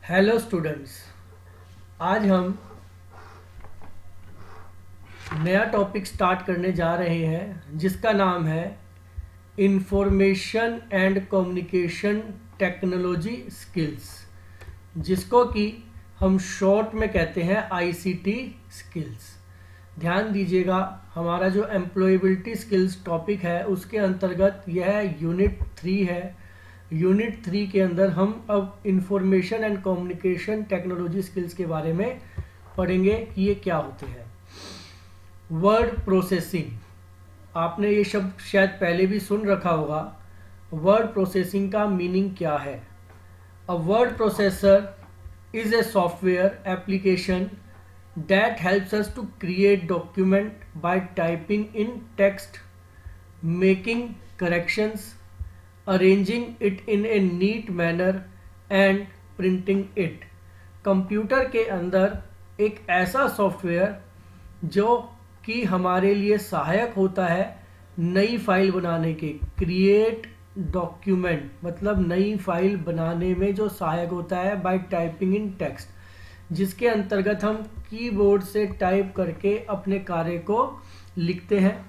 Hello students. आज हम नया टॉपिक स्टार्ट करने जा रहे हैं जिसका नाम है information and communication technology skills, जिसको कि हम शॉर्ट में कहते हैं आईसीटी स्किल्स। ध्यान दीजिएगा, हमारा जो एम्प्लॉयबिलिटी स्किल्स टॉपिक है उसके अंतर्गत यह यूनिट 3 है। यूनिट 3 के अंदर हम अब information and communication technology skills के बारे में पढ़ेंगे कि ये क्या होते हैं। वर्ड प्रोसेसिंग, आपने ये शब्द शायद पहले भी सुन रखा होगा। वर्ड प्रोसेसिंग का मीनिंग क्या है? A word processor is a software application that helps us to create document by typing in text, making corrections, arranging it in a neat manner and printing it। Computer के अंदर एक ऐसा software जो कि हमारे लिए सहायक होता है नई फाइल बनाने के, क्रिएट डॉक्यूमेंट मतलब नई फाइल बनाने में जो सहायक होता है बाय टाइपिंग इन टेक्स्ट, जिसके अंतर्गत हम कीबोर्ड से टाइप करके अपने कार्य को लिखते हैं।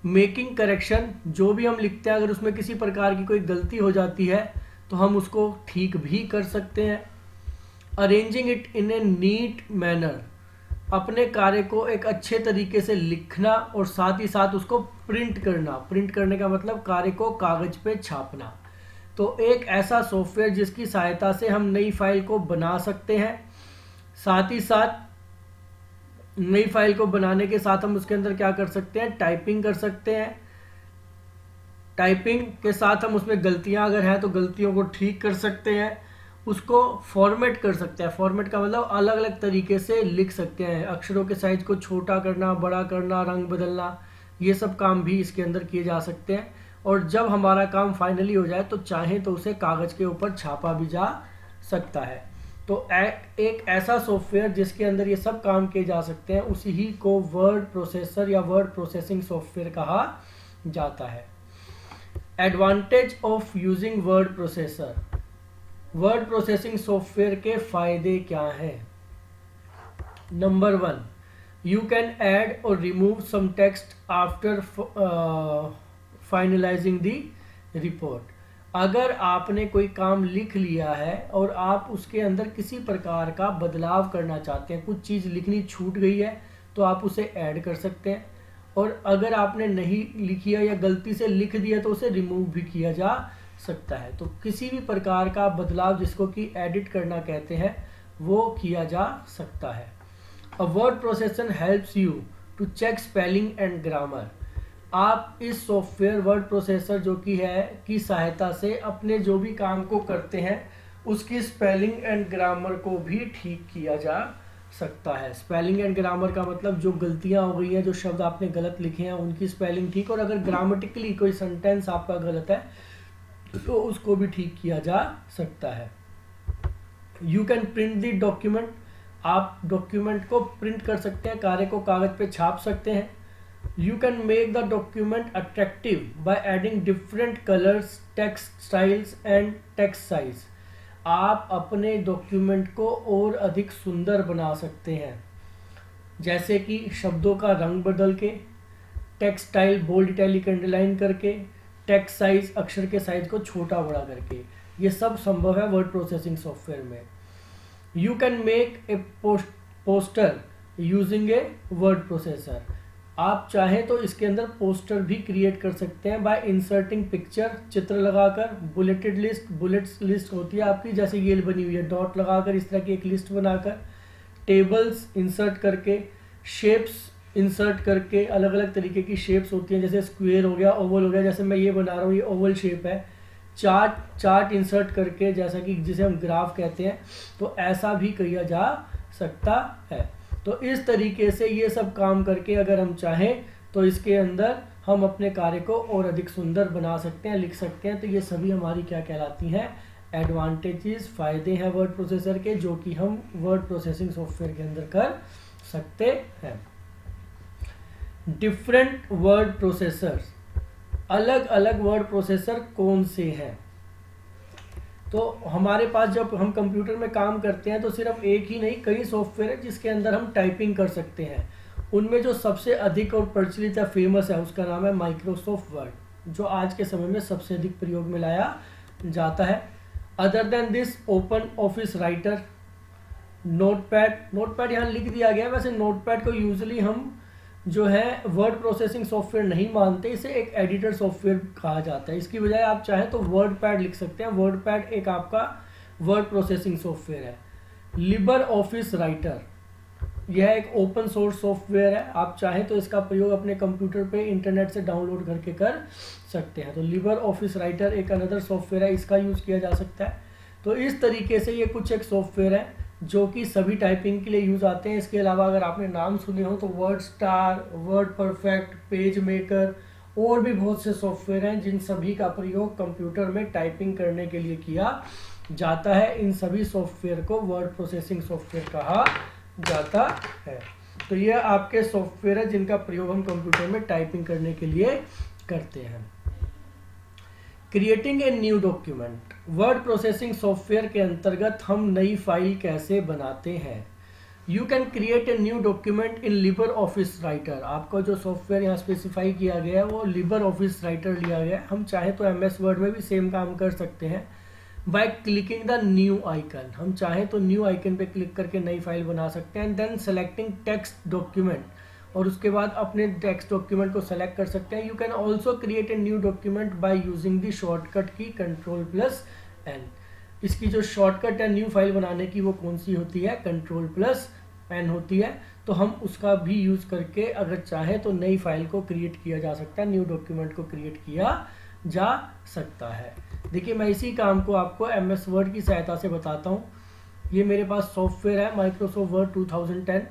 मेकिंग करेक्शन, जो भी हम लिखते हैं अगर उसमें किसी प्रकार की कोई गलती हो जाती है तो हम उसको ठीक भी कर सकते हैं। Arranging it in a neat manner, अपने कार्य को एक अच्छे तरीके से लिखना और साथ ही साथ उसको प्रिंट करना। प्रिंट करने का मतलब कार्य को कागज पे छापना। तो एक ऐसा सॉफ्टवेयर जिसकी सहायता से हम नई फाइल को बना सकते हैं। साथ ही साथ नई फाइल को बनाने के साथ हम उसके अंदर क्या कर सकते हैं? टाइपिंग कर सकते हैं। टाइपिंग के साथ हम उसमें गलतियां अगर हैं तो गलतियों को ठीक कर सकते हैं। उसको फॉर्मेट कर सकते हैं। फॉर्मेट का मतलब अलग अलग तरीके से लिख सकते हैं। अक्षरों के साइज को छोटा करना, बड़ा करना, रंग बदलना, ये सब काम भी इसके अंदर किए जा सकते हैं। और जब हमारा काम फाइनली हो जाए तो चाहे तो उसे कागज के ऊपर छापा भी जा सकता है। तो एक ऐसा सॉफ्टवेयर जिसके अंदर ये सब काम किए जा सकते हैं उसी ही को वर्ड प्रोसेसर या वर्ड प्रोसेसिंग सॉफ्टवेयर कहा जाता है। Advantage of using word processor, word processing software के फायदे क्या हैं? नंबर 1, यू कैन ऐड और remove some text after finalizing the report. अगर आपने कोई काम लिख लिया है और आप उसके अंदर किसी प्रकार का बदलाव करना चाहते हैं, कुछ चीज़ लिखनी छूट गई है तो आप उसे ऐड कर सकते हैं। और अगर आपने नहीं लिखी है या गलती से लिख दिया तो उसे रिमूव भी किया जा सकता है। तो किसी भी प्रकार का बदलाव जिसको कि एडिट करना कहते हैं वो किया जा सकता है। A word processor helps you to check spelling and grammar. आप इस सॉफ्टवेयर वर्ड प्रोसेसर जो कि है की सहायता से अपने जो भी काम को करते हैं उसकी स्पेलिंग एंड ग्रामर को भी ठीक किया जा सकता है। स्पेलिंग एंड ग्रामर का मतलब जो गलतियां हो गई हैं, जो शब्द आपने गलत लिखे हैं उनकी स्पेलिंग ठीक, और अगर ग्रामेटिकली कोई सेंटेंस आपका गलत है तो उसको भी ठीक किया जा सकता है। You can print the document, आप डॉक्यूमेंट को प्रिंट कर सकते हैं, कार्य को कागज पे छाप सकते हैं। You can make the document attractive by adding different colors, text styles and text size। आप अपने डॉक्यूमेंट को और अधिक सुंदर बना सकते हैं, जैसे कि शब्दों का रंग बदल के, text style bold italic underline करके, टेक्स्ट साइज अक्षर के साइज को छोटा बड़ा करके। ये सब संभव है वर्ड प्रोसेसिंग सॉफ्टवेयर में। You can make a poster using a word processor. आप चाहें तो इसके अंदर पोस्टर भी क्रिएट कर सकते हैं बाय इंसर्टिंग पिक्चर, चित्र लगाकर। बुलेटेड लिस्ट, बुलेट्स लिस्ट होती है आपकी जैसे ये बनी हुई है, डॉट लगाकर इस तरह की एक लिस्ट बनाकर, टेबल्स इंसर्ट करके, शेप्स इंसर्ट करके, अलग अलग तरीके की शेप्स होती हैं जैसे स्क्वायर हो गया, ओवल हो गया, जैसे मैं ये बना रहा हूँ ये ओवल शेप है। चार्ट इंसर्ट करके जैसा कि जिसे हम ग्राफ कहते हैं, तो ऐसा भी किया जा सकता है। तो इस तरीके से ये सब काम करके अगर हम चाहें तो इसके अंदर हम अपने कार्य को और अधिक सुंदर बना सकते हैं, लिख सकते हैं। तो ये सभी हमारी क्या कहलाती हैं? एडवांटेजेस, फायदे हैं वर्ड प्रोसेसर के, जो कि हम वर्ड प्रोसेसिंग सॉफ्टवेयर के अंदर कर सकते हैं। डिफरेंट वर्ड प्रोसेसर्स, अलग अलग वर्ड प्रोसेसर कौन से हैं? तो हमारे पास जब हम कंप्यूटर में काम करते हैं तो सिर्फ एक ही नहीं कई सॉफ्टवेयर है जिसके अंदर हम टाइपिंग कर सकते हैं। उनमें जो सबसे अधिक और प्रचलित या फेमस है उसका नाम है माइक्रोसॉफ्ट वर्ड, जो आज के समय में सबसे अधिक प्रयोग में लाया जाता है। Other than this open office writer, notepad यहाँ लिख दिया गया है। वैसे नोटपैड को यूजली हम जो है वर्ड प्रोसेसिंग सॉफ्टवेयर नहीं मानते, इसे एक एडिटर सॉफ्टवेयर कहा जाता है। इसकी बजाय आप चाहें तो वर्ड पैड लिख सकते हैं। वर्ड पैड एक आपका वर्ड प्रोसेसिंग सॉफ्टवेयर है। लिबर ऑफिस राइटर, यह एक ओपन सोर्स सॉफ्टवेयर है। आप चाहें तो इसका प्रयोग अपने कंप्यूटर पे इंटरनेट से डाउनलोड करके कर सकते हैं। तो लिबर ऑफिस राइटर एक अनदर सॉफ्टवेयर है, इसका यूज़ किया जा सकता है। तो इस तरीके से ये कुछ एक सॉफ्टवेयर है जो कि सभी टाइपिंग के लिए यूज़ आते हैं। इसके अलावा अगर आपने नाम सुने हो तो word star, word perfect, page maker और भी बहुत से सॉफ्टवेयर हैं जिन सभी का प्रयोग कंप्यूटर में टाइपिंग करने के लिए किया जाता है। इन सभी सॉफ्टवेयर को वर्ड प्रोसेसिंग सॉफ्टवेयर कहा जाता है। तो ये आपके सॉफ्टवेयर है जिनका प्रयोग हम कंप्यूटर में टाइपिंग करने के लिए करते हैं। Creating a new document, word processing software के अंतर्गत हम नई फाइल कैसे बनाते हैं। You can create a new document in Libre office writer. आपका जो सॉफ्टवेयर यहाँ स्पेसिफाई किया गया है वो लिबर ऑफिस राइटर लिया गया है। हम चाहे तो MS वर्ड में भी सेम काम कर सकते हैं। By clicking the new icon, हम चाहें तो न्यू आइकन पे क्लिक करके नई फाइल बना सकते हैं। देन सेलेक्टिंग टेक्स्ट डॉक्यूमेंट, और उसके बाद अपने टेक्स्ट डॉक्यूमेंट को सेलेक्ट कर सकते हैं। You can also create a new document by using the shortcut की Ctrl+N। इसकी जो शॉर्टकट है न्यू फाइल बनाने की वो कौन सी होती है, Ctrl+N होती है। तो हम उसका भी यूज़ करके अगर चाहे तो नई फाइल को क्रिएट किया जा सकता है, न्यू डॉक्यूमेंट को क्रिएट किया जा सकता है। देखिए मैं इसी काम को आपको MS वर्ड की सहायता से बताता हूँ। ये मेरे पास सॉफ्टवेयर है माइक्रोसॉफ्ट वर्ड 2010।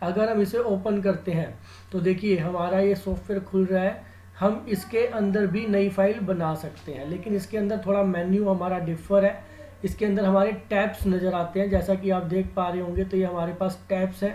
अगर हम इसे ओपन करते हैं तो देखिए हमारा ये सॉफ्टवेयर खुल रहा है। हम इसके अंदर भी नई फाइल बना सकते हैं, लेकिन इसके अंदर थोड़ा मेन्यू हमारा डिफर है। इसके अंदर हमारे टैब्स नज़र आते हैं, जैसा कि आप देख पा रहे होंगे। तो ये हमारे पास टैब्स है,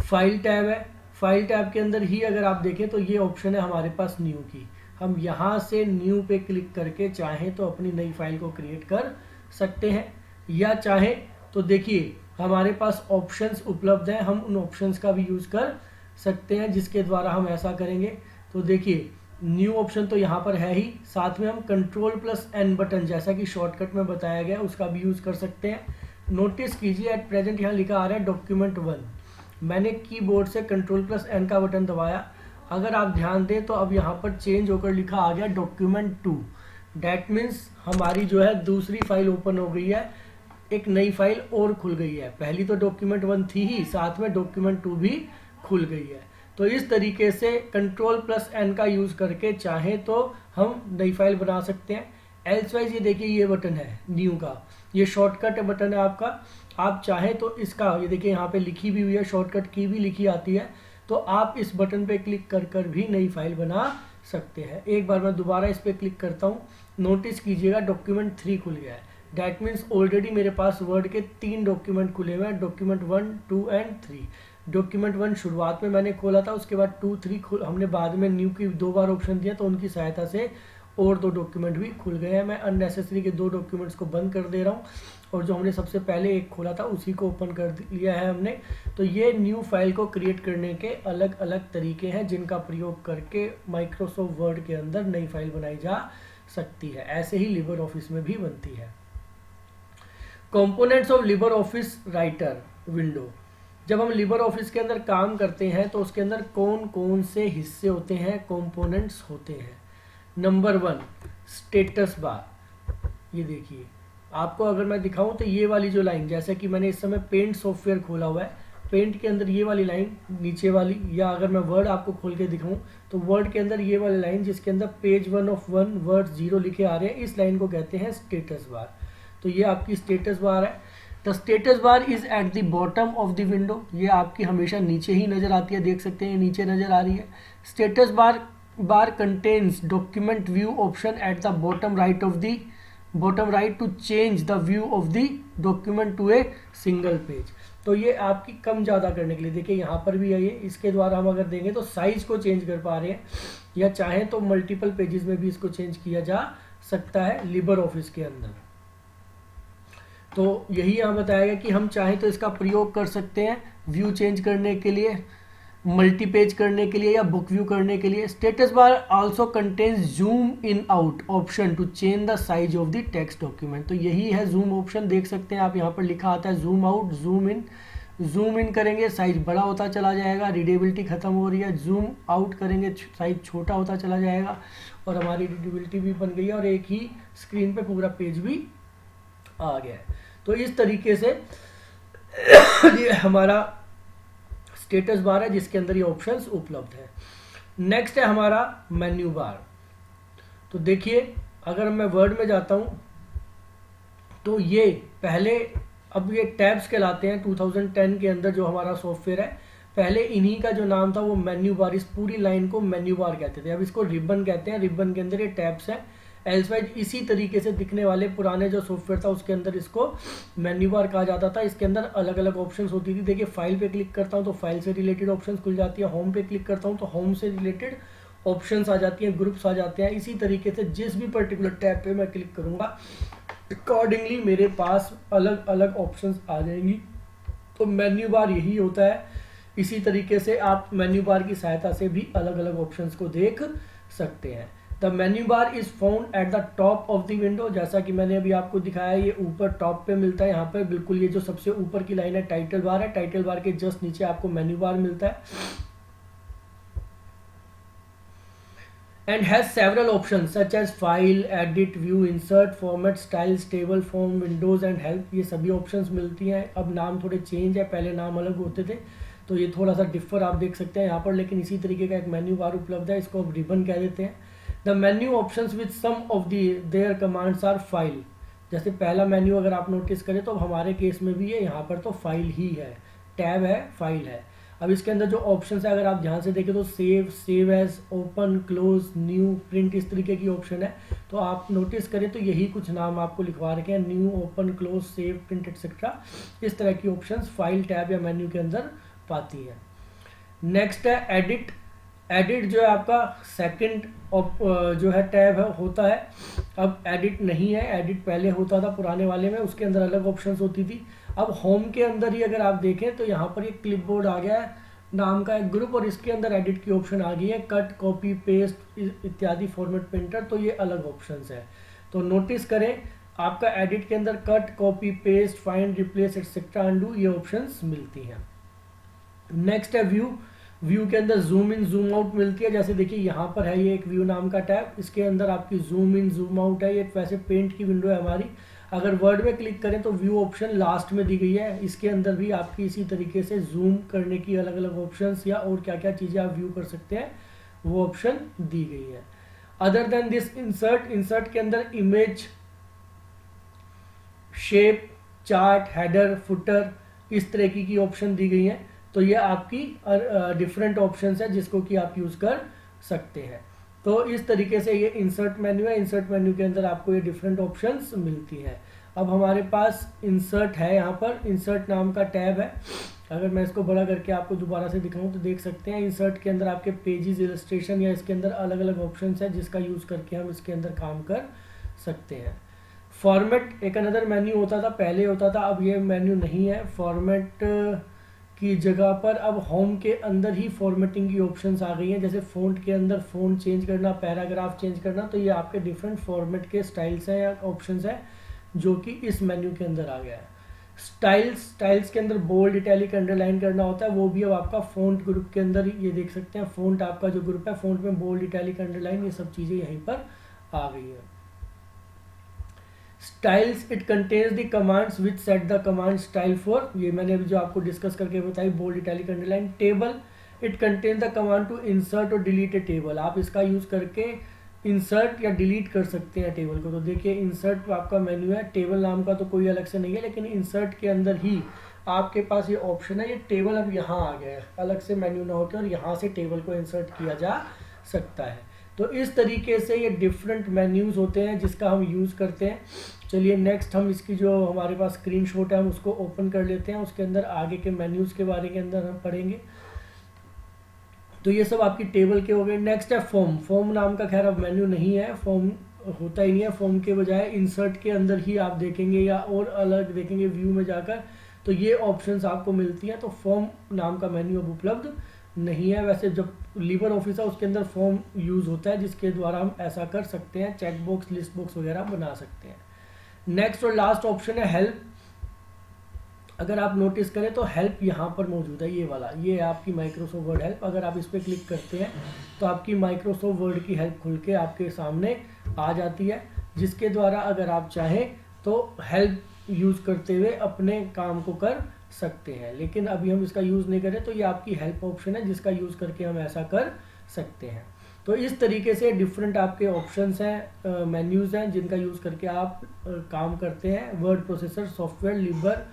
फाइल टैब है। फाइल टैब के अंदर ही अगर आप देखें तो ये ऑप्शन है हमारे पास न्यू की। हम यहाँ से न्यू पे क्लिक करके चाहें तो अपनी नई फाइल को क्रिएट कर सकते हैं, या चाहें तो देखिए हमारे पास ऑप्शंस उपलब्ध हैं, हम उन ऑप्शंस का भी यूज़ कर सकते हैं जिसके द्वारा हम ऐसा करेंगे। तो देखिए न्यू ऑप्शन तो यहाँ पर है ही, साथ में हम Ctrl+N बटन जैसा कि शॉर्टकट में बताया गया उसका भी यूज़ कर सकते हैं। नोटिस कीजिए एट प्रेजेंट यहाँ लिखा आ रहा है डॉक्यूमेंट 1। मैंने कीबोर्ड से Ctrl+N का बटन दबाया। अगर आप ध्यान दें तो अब यहाँ पर चेंज होकर लिखा आ गया डॉक्यूमेंट 2। डैट मीन्स हमारी जो है दूसरी फाइल ओपन हो गई है, एक नई फाइल और खुल गई है। पहली तो डॉक्यूमेंट 1 थी ही, साथ में डॉक्यूमेंट 2 भी खुल गई है। तो इस तरीके से Ctrl+N का यूज़ करके चाहे तो हम नई फाइल बना सकते हैं। एल्सवाइज ये देखिए ये बटन है न्यू का, ये शॉर्टकट बटन है आपका। आप चाहें तो इसका ये देखिए यहाँ पे लिखी भी हुई है, शॉर्टकट की भी लिखी आती है। तो आप इस बटन पे क्लिक कर कर भी नई फाइल बना सकते हैं। एक बार मैं दोबारा इस पर क्लिक करता हूँ, नोटिस कीजिएगा डॉक्यूमेंट 3 खुल गया है। डैट मीन्स ऑलरेडी मेरे पास वर्ड के 3 डॉक्यूमेंट खुले हुए हैं, डॉक्यूमेंट 1, 2 एंड 3। डॉक्यूमेंट 1 शुरुआत में मैंने खोला था, उसके बाद 2, 3 हमने बाद में न्यू की 2 बार ऑप्शन दिया, तो उनकी सहायता से और 2 डॉक्यूमेंट भी खुल गए हैं। मैं अननेसेसरी के 2 डॉक्यूमेंट्स को बंद कर दे रहा हूँ, और जो हमने सबसे पहले एक खोला था उसी को ओपन कर लिया है हमने। तो ये न्यू फाइल को क्रिएट करने के अलग अलग तरीके हैं जिनका प्रयोग करके माइक्रोसॉफ्ट वर्ड के अंदर नई फाइल बनाई जा सकती है। ऐसे ही लिबर ऑफिस में भी बनती है। Components of Libre office writer window, जब हम लिबर ऑफिस के अंदर काम करते हैं तो उसके अंदर कौन कौन से हिस्से होते हैं, कंपोनेंट्स होते हैं। Number 1 status bar. ये देखिए आपको अगर मैं दिखाऊं तो ये वाली जो लाइन, जैसे कि मैंने इस समय पेंट सॉफ्टवेयर खोला हुआ है, पेंट के अंदर ये वाली लाइन नीचे वाली, या अगर मैं वर्ड आपको खोल के दिखाऊं तो वर्ड के अंदर ये वाली लाइन जिसके अंदर पेज 1 of 1 वर्ड 0 लिखे आ रहे हैं, इस लाइन को कहते हैं स्टेटस बार। तो ये आपकी स्टेटस बार है। The status bar is eight the bottom of the window, ये आपकी हमेशा नीचे ही नजर आती है, देख सकते हैं नीचे नजर आ रही है। Status bar contains document view option at the bottom right to change the view of the document to a single page. तो ये आपकी कम ज़्यादा करने के लिए, देखिए यहाँ पर भी है ये, इसके द्वारा हम अगर देंगे तो साइज को चेंज कर पा रहे हैं, या चाहें तो मल्टीपल पेजेस में भी इसको चेंज किया जा सकता है लिबर ऑफिस के अंदर। तो यही यहाँ बताया गया कि हम चाहें तो इसका प्रयोग कर सकते हैं व्यू चेंज करने के लिए, मल्टी पेज करने के लिए या बुक व्यू करने के लिए। Status bar also contains zoom in out option to change the size of the text document. तो यही है जूम ऑप्शन, देख सकते हैं आप यहाँ पर लिखा आता है zoom out, zoom in. Zoom in करेंगे साइज बड़ा होता चला जाएगा, रीडेबिलिटी खत्म हो रही है। जूम आउट करेंगे साइज छोटा होता चला जाएगा और हमारी रीडेबिलिटी भी बन गई है और एक ही स्क्रीन पे पूरा पेज भी आ गया है। तो इस तरीके से ये हमारा स्टेटस बार है जिसके अंदर ये ऑप्शंस उपलब्ध है। नेक्स्ट है हमारा मेन्यू बार। तो देखिए अगर मैं वर्ड में जाता हूं तो ये पहले, अब ये टैब्स कहलाते हैं 2010 के अंदर जो हमारा सॉफ्टवेयर है, पहले इन्हीं का जो नाम था वो मेन्यू बार, इस पूरी लाइन को मेन्यू बार कहते थे, अब इसको रिबन कहते हैं। रिबन के अंदर ये टैब्स हैं। एल्सवाइज इसी तरीके से दिखने वाले पुराने जो सॉफ्टवेयर था उसके अंदर इसको मेन्यू बार कहा जाता था। इसके अंदर अलग अलग ऑप्शंस होती थी। देखिए फाइल पे क्लिक करता हूँ तो फाइल से रिलेटेड ऑप्शंस खुल जाती है, होम पे क्लिक करता हूँ तो होम से रिलेटेड ऑप्शंस आ जाती हैं, ग्रुप्स आ जाते हैं। इसी तरीके से जिस भी पर्टिकुलर टैब पे मैं क्लिक करूँगा अकॉर्डिंगली मेरे पास अलग अलग ऑप्शंस आ जाएंगी। तो मेन्यू बार यही होता है। इसी तरीके से आप मेन्यू बार की सहायता से भी अलग अलग ऑप्शंस को देख सकते हैं। The menu bar is found at the top of the window, जैसा कि मैंने अभी आपको दिखाया ये ऊपर टॉप पे मिलता है। यहाँ पर बिल्कुल ये जो सबसे ऊपर की लाइन है टाइटल बार है, टाइटल बार के जस्ट नीचे आपको मेन्यू बार मिलता है। And has several option such as file, edit, view, insert, format, styles, table, form, windows and help. ये सभी ऑप्शंस मिलती हैं। अब नाम थोड़े चेंज है, पहले नाम अलग होते थे तो ये थोड़ा सा डिफर आप देख सकते हैं यहाँ पर, लेकिन इसी तरीके का एक मेन्यू बार उपलब्ध है, इसको अब रिबन कह देते हैं। The menu options with some of their commands are file. जैसे पहला मेन्यू अगर आप नोटिस करें तो हमारे केस में भी है, यहाँ पर तो फाइल ही है, टैब है, फाइल है। अब इसके अंदर जो ऑप्शंस है अगर आप ध्यान से देखें तो save, save as, open, close, new, print, इस तरीके की ऑप्शन है। तो आप नोटिस करें तो यही कुछ नाम आपको लिखवा रखे हैं, new, open, close, save, print etcetera. इस तरह की ऑप्शंस फाइल, टैब या मेन्यू के अंदर पाती है। नेक्स्ट है एडिट। एडिट जो है आपका सेकंड जो है टैब है होता है। अब एडिट नहीं है, एडिट पहले होता था पुराने वाले में, उसके अंदर अलग ऑप्शंस होती थी। अब होम के अंदर ही अगर आप देखें तो यहाँ पर ये क्लिपबोर्ड आ गया है नाम का एक ग्रुप और इसके अंदर एडिट की ऑप्शन आ गई है, कट, कॉपी, पेस्ट इत्यादि, फॉर्मेट, प्रिंटर। तो ये अलग ऑप्शंस है। तो नोटिस करें आपका एडिट के अंदर cut, copy, paste, find, replace etcetera, undo ये ऑप्शंस मिलती हैं। नेक्स्ट है व्यू। व्यू के अंदर जूम इन, जूम आउट मिलती है। जैसे देखिए यहाँ पर है ये एक व्यू नाम का टैब, इसके अंदर आपकी जूम इन, जूम आउट है। ये वैसे पेंट की विंडो है हमारी। अगर वर्ड में क्लिक करें तो व्यू ऑप्शन लास्ट में दी गई है, इसके अंदर भी आपकी इसी तरीके से जूम करने की अलग अलग ऑप्शंस या और क्या क्या चीज़ें आप व्यू कर सकते हैं वो ऑप्शन दी गई है। Other than this insert, insert के अंदर image, shape, chart, header, footer, इस तरह की ऑप्शन दी गई हैं। तो ये आपकी डिफरेंट ऑप्शंस है जिसको कि आप यूज़ कर सकते हैं। तो इस तरीके से ये इंसर्ट मेन्यू है। इंसर्ट मेन्यू के अंदर आपको ये डिफरेंट ऑप्शंस मिलती हैं। अब हमारे पास इंसर्ट है, यहाँ पर इंसर्ट नाम का टैब है। अगर मैं इसको बड़ा करके आपको दोबारा से दिखाऊं तो देख सकते हैं इंसर्ट के अंदर आपके पेजेस, इलस्ट्रेशन या इसके अंदर अलग अलग ऑप्शंस है जिसका यूज़ करके हम इसके अंदर काम कर सकते हैं। फॉर्मेट एक अनदर मेन्यू होता था, पहले होता था, अब ये मेन्यू नहीं है। फॉर्मेट की जगह पर अब होम के अंदर ही फॉर्मेटिंग की ऑप्शंस आ गई हैं। जैसे फ़ॉन्ट के अंदर फ़ॉन्ट चेंज करना, पैराग्राफ चेंज करना, तो ये आपके डिफरेंट फॉर्मेट के स्टाइल्स हैं या ऑप्शंस हैं जो कि इस मेन्यू के अंदर आ गया है। स्टाइल्स के अंदर बोल्ड, इटैलिक, अंडरलाइन करना होता है, वो भी अब आपका फ़ॉन्ट ग्रुप के अंदर ही, ये देख सकते हैं फ़ॉन्ट आपका जो ग्रुप है, फ़ॉन्ट में बोल्ड, इटैलिक, अंडरलाइन, ये सब चीज़ें यहीं पर आ गई है। Styles, it contains the commands which set the command style for, ये मैंने अभी जो आपको डिस्कस करके बताई, bold, italic, underline. Table, it contains the command to insert और डिलीट ए टेबल, आप इसका यूज करके इंसर्ट या डिलीट कर सकते हैं टेबल को। तो देखिए इंसर्ट आपका मेन्यू है, टेबल नाम का तो कोई अलग से नहीं है, लेकिन इंसर्ट के अंदर ही आपके पास ये ऑप्शन है। ये टेबल अब यहाँ आ गया है, अलग से मेन्यू ना होकर, और यहाँ से टेबल को इंसर्ट किया जा सकता है। तो इस तरीके से ये डिफरेंट मेन्यूज़ होते हैं जिसका हम यूज़ करते हैं। चलिए नेक्स्ट हम इसकी जो हमारे पास स्क्रीनशॉट है हम उसको ओपन कर लेते हैं, उसके अंदर आगे के मेन्यूज़ के बारे के अंदर हम पढ़ेंगे। तो ये सब आपकी टेबल के हो गए। नेक्स्ट है फॉर्म। फॉर्म नाम का खैर अब मेन्यू नहीं है, फॉर्म होता ही नहीं है, फॉर्म के बजाय इंसर्ट के अंदर ही आप देखेंगे या और अलग देखेंगे व्यू में जाकर, तो ये ऑप्शंस आपको मिलती हैं। तो फॉर्म नाम का मेन्यू अब उपलब्ध नहीं है। वैसे जब लिबर ऑफिस है उसके अंदर फॉर्म यूज़ होता है, जिसके द्वारा हम ऐसा कर सकते हैं, चेक बॉक्स, लिस्ट बॉक्स वगैरह बना सकते हैं। नेक्स्ट और लास्ट ऑप्शन है हेल्प। अगर आप नोटिस करें तो हेल्प यहाँ पर मौजूद है, ये वाला, ये है आपकी माइक्रोसॉफ्ट वर्ड हेल्प। अगर आप इस पर क्लिक करते हैं तो आपकी माइक्रोसॉफ्ट वर्ड की हेल्प खुल के आपके सामने आ जाती है, जिसके द्वारा अगर आप चाहें तो हेल्प यूज़ करते हुए अपने काम को कर सकते हैं। लेकिन अभी हम इसका यूज़ नहीं करें, तो ये आपकी हेल्प ऑप्शन है जिसका यूज़ करके हम ऐसा कर सकते हैं। तो इस तरीके से डिफरेंट आपके ऑप्शंस हैं, मेन्यूज़ हैं, जिनका यूज़ करके आप काम करते हैं word processor software Libre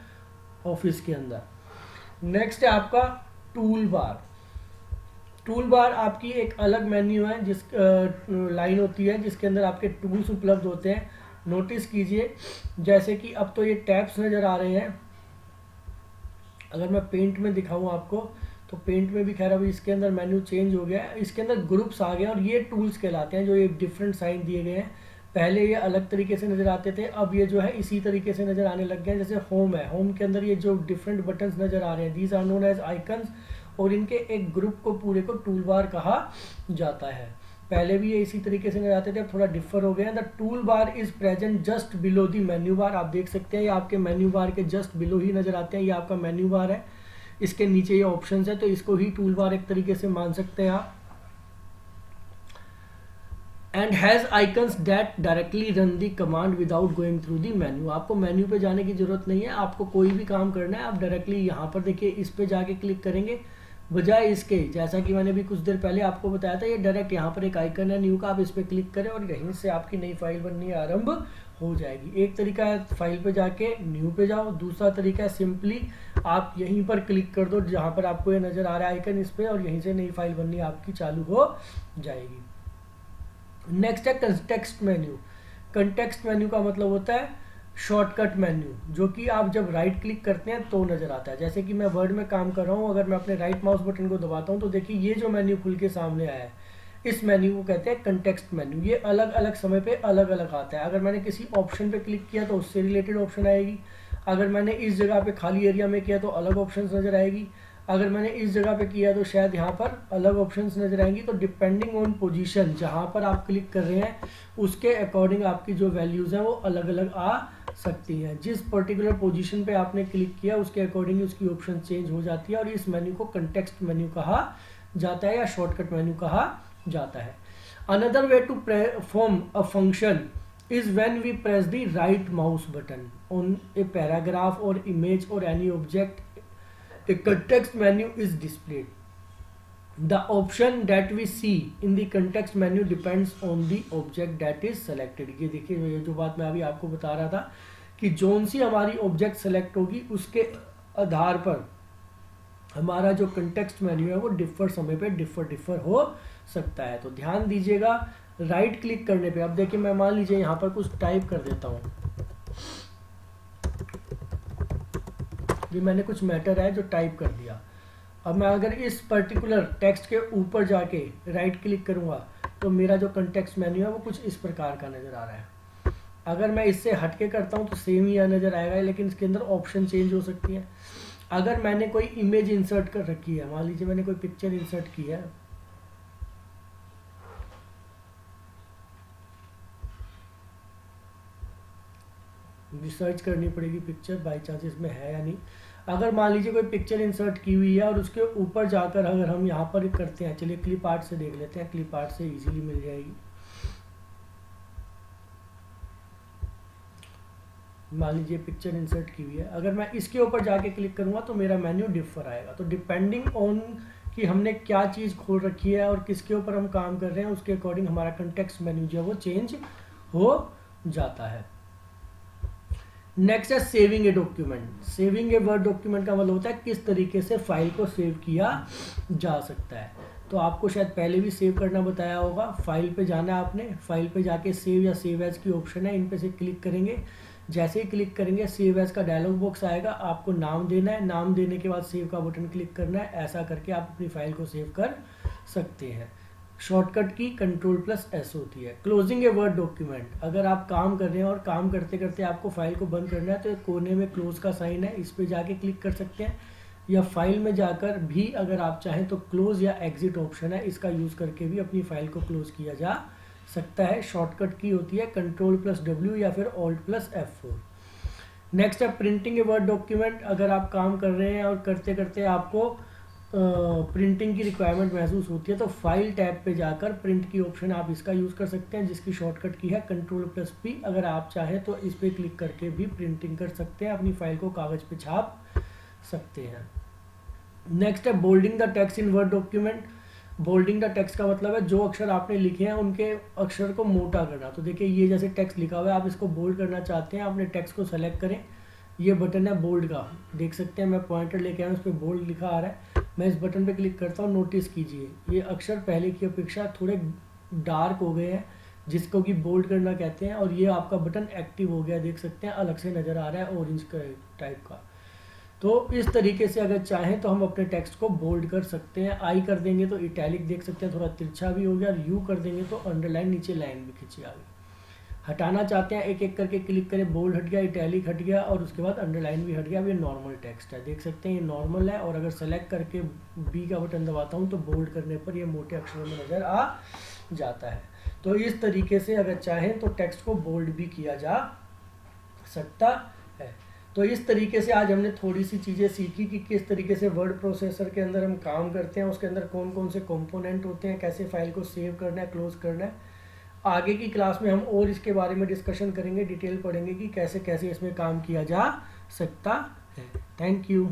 office के अंदर। नेक्स्ट है आपका टूल बार। टूल बार आपकी एक अलग मेन्यू है, जिस लाइन होती है जिसके अंदर आपके टूल्स उपलब्ध होते हैं। नोटिस कीजिए, जैसे कि अब तो ये टैब्स नज़र आ रहे हैं। अगर मैं पेंट में दिखाऊं आपको, तो पेंट में भी खैर अभी इसके अंदर मेन्यू चेंज हो गया है, इसके अंदर ग्रुप्स आ गए और ये टूल्स कहलाते हैं, जो ये डिफरेंट साइन दिए गए हैं। पहले ये अलग तरीके से नज़र आते थे, अब ये जो है इसी तरीके से नज़र आने लग गए हैं। जैसे होम है, होम के अंदर ये जो डिफरेंट बटन्स नज़र आ रहे हैं, these are known as icons, और इनके एक ग्रुप को पूरे को टूल बार कहा जाता है। पहले भी ये इसी तरीके से नजर आते थे, अब थोड़ा डिफर हो गया। The tool bar is present just below the menu bar. आप देख सकते हैं ये आपके मेन्यू बार के जस्ट बिलो ही नजर आते हैं, ये आपका मेन्यू बार है, इसके नीचे ये ऑप्शंस है, तो इसको ही टूल बार एक तरीके से मान सकते हैं आप। And has icons that directly run the command without going through the menu. आपको मेन्यू पे जाने की जरूरत नहीं है, आपको कोई भी काम करना है आप डायरेक्टली यहाँ पर देखिए इस पे जाके क्लिक करेंगे, बजाय इसके जैसा कि मैंने भी कुछ देर पहले आपको बताया था, ये डायरेक्ट यहाँ पर एक आइकन है न्यू का, आप इस पर क्लिक करें और यहीं से आपकी नई फाइल बननी आरंभ हो जाएगी। एक तरीका है फाइल पे जाके न्यू पे जाओ, दूसरा तरीका है सिंपली आप यहीं पर क्लिक कर दो जहाँ पर आपको ये नजर आ रहा है आइकन, इस पे, और यहीं से नई फाइल बननी आपकी चालू हो जाएगी। नेक्स्ट है कंटेक्स्ट मेन्यू। कंटेक्स्ट मेन्यू का मतलब होता है शॉर्टकट मेन्यू, जो कि आप जब राइट क्लिक करते हैं तो नजर आता है। जैसे कि मैं वर्ड में काम कर रहा हूँ, अगर मैं अपने राइट माउस बटन को दबाता हूँ तो देखिए ये जो मेन्यू खुल के सामने आया है, इस मेन्यू को कहते हैं कंटेक्स्ट मेन्यू। ये अलग अलग समय पे अलग अलग आता है। अगर मैंने किसी ऑप्शन पे क्लिक किया तो उससे रिलेटेड ऑप्शन आएगी, अगर मैंने इस जगह पे खाली एरिया में किया तो अलग ऑप्शन नजर आएगी, अगर मैंने इस जगह पे किया तो शायद यहाँ पर अलग ऑप्शंस नजर आएंगी। तो डिपेंडिंग ऑन पोजीशन जहाँ पर आप क्लिक कर रहे हैं उसके अकॉर्डिंग आपकी जो वैल्यूज़ हैं वो अलग अलग आ सकती हैं। जिस पर्टिकुलर पोजीशन पे आपने क्लिक किया उसके अकॉर्डिंग उसकी ऑप्शन चेंज हो जाती है, और इस मेन्यू को कंटेक्स्ट मेन्यू कहा जाता है या शॉर्टकट मेन्यू कहा जाता है। Another way to perform a function is when we press the right mouse button on a paragraph or image or any object, a context menu is displayed. The option that we see in the context menu depends on the object that is selected. ये देखिए, ये जो बात मैं अभी आपको बता रहा था कि जोन सी हमारी ऑब्जेक्ट सेलेक्ट होगी उसके आधार पर हमारा जो कंटेक्स्ट मेन्यू है वो डिफर समय पे डिफर हो सकता है। तो ध्यान दीजिएगा, राइट क्लिक करने पे अब देखिए मैं मान लीजिए यहाँ पर कुछ टाइप कर देता हूँ, ये मैंने कुछ मैटर है जो टाइप कर दिया। अब मैं अगर इस पर्टिकुलर टेक्स्ट के ऊपर जाके राइट क्लिक करूँगा तो मेरा जो कंटेक्स्ट मेन्यू है वो कुछ इस प्रकार का नज़र आ रहा है। अगर मैं इससे हटके करता हूँ तो सेम ही नज़र आएगा, लेकिन इसके अंदर ऑप्शन चेंज हो सकती है। अगर मैंने कोई इमेज इंसर्ट कर रखी है, मान लीजिए मैंने कोई पिक्चर इंसर्ट की है, रिसर्च करनी पड़ेगी पिक्चर बाई चांस इसमें है या नहीं। अगर मान लीजिए कोई पिक्चर इंसर्ट की हुई है और उसके ऊपर जाकर अगर हम यहाँ पर करते हैं, चलिए क्लिप आर्ट से देख लेते हैं, क्लिप आर्ट से इजीली मिल जाएगी। मान लीजिए पिक्चर इंसर्ट की हुई है, अगर मैं इसके ऊपर जाके क्लिक करूँगा तो मेरा मेन्यू डिफर आएगा। तो डिपेंडिंग ऑन कि हमने क्या चीज़ खोल रखी है और किसके ऊपर हम काम कर रहे हैं उसके अकॉर्डिंग हमारा कंटेक्स्ट मेन्यू जो है वो चेंज हो जाता है। नेक्स्ट है saving a document. Saving a word document का मतलब होता है किस तरीके से फाइल को सेव किया जा सकता है। तो आपको शायद पहले भी सेव करना बताया होगा। फाइल पे जाना है आपने, फाइल पे जाके सेव या सेव एज की ऑप्शन है, इन पे से क्लिक करेंगे। जैसे ही क्लिक करेंगे सेव एज का डायलॉग बॉक्स आएगा, आपको नाम देना है, नाम देने के बाद सेव का बटन क्लिक करना है। ऐसा करके आप अपनी फाइल को सेव कर सकते हैं। शॉर्टकट की Ctrl+S होती है। क्लोजिंग ए वर्ड डॉक्यूमेंट, अगर आप काम कर रहे हैं और काम करते करते आपको फाइल को बंद करना है तो एक कोने में क्लोज का साइन है, इस पे जाके क्लिक कर सकते हैं, या फाइल में जाकर भी अगर आप चाहें तो क्लोज या एग्जिट ऑप्शन है, इसका यूज़ करके भी अपनी फाइल को क्लोज किया जा सकता है। शॉर्टकट की होती है Ctrl+W या फिर Alt+F4। नेक्स्ट है प्रिंटिंग ए वर्ड डॉक्यूमेंट, अगर आप काम कर रहे हैं और करते करते आपको प्रिंटिंग की रिक्वायरमेंट महसूस होती है तो फाइल टैब पे जाकर प्रिंट की ऑप्शन आप इसका यूज़ कर सकते हैं, जिसकी शॉर्टकट की है Ctrl+P। अगर आप चाहें तो इस पर क्लिक करके भी प्रिंटिंग कर सकते हैं, अपनी फाइल को कागज़ पे छाप सकते हैं। नेक्स्ट है Boulding the text in word document. Boulding the text का मतलब है जो अक्षर आपने लिखे हैं उनके अक्षर को मोटा करना। तो देखिए ये जैसे टेक्स्ट लिखा हुआ है, आप इसको बोल्ड करना चाहते हैं, अपने टेक्स्ट को सेलेक्ट करें, ये बटन है बोल्ड का, देख सकते हैं मैं पॉइंटर लेके आया हूँ, उस पर बोल्ड लिखा आ रहा है। मैं इस बटन पे क्लिक करता हूँ, नोटिस कीजिए ये अक्षर पहले की अपेक्षा थोड़े डार्क हो गए हैं, जिसको कि बोल्ड करना कहते हैं, और ये आपका बटन एक्टिव हो गया, देख सकते हैं अलग से नज़र आ रहा है ऑरेंज टाइप का। तो इस तरीके से अगर चाहें तो हम अपने टेक्स्ट को बोल्ड कर सकते हैं। आई कर देंगे तो इटैलिक देख सकते हैं थोड़ा तिरछा भी हो गया, और यू कर देंगे तो अंडरलाइन नीचे लाइन भी खींची आ गई। हटाना चाहते हैं एक एक करके क्लिक करें, बोल्ड हट गया, इटैलिक हट गया, और उसके बाद अंडरलाइन भी हट गया। अब ये नॉर्मल टेक्स्ट है, देख सकते हैं ये नॉर्मल है, और अगर सेलेक्ट करके बी का बटन दबाता हूँ तो बोल्ड करने पर ये मोटे अक्षरों में नज़र आ जाता है। तो इस तरीके से अगर चाहें तो टेक्स्ट को बोल्ड भी किया जा सकता है। तो इस तरीके से आज हमने थोड़ी सी चीज़ें सीखी कि किस तरीके से वर्ड प्रोसेसर के अंदर हम काम करते हैं, उसके अंदर कौन कौन से कंपोनेंट होते हैं, कैसे फाइल को सेव करना है, क्लोज करना है। आगे की क्लास में हम और इसके बारे में डिस्कशन करेंगे, डिटेल पढ़ेंगे कि कैसे कैसे इसमें काम किया जा सकता है। Thank you.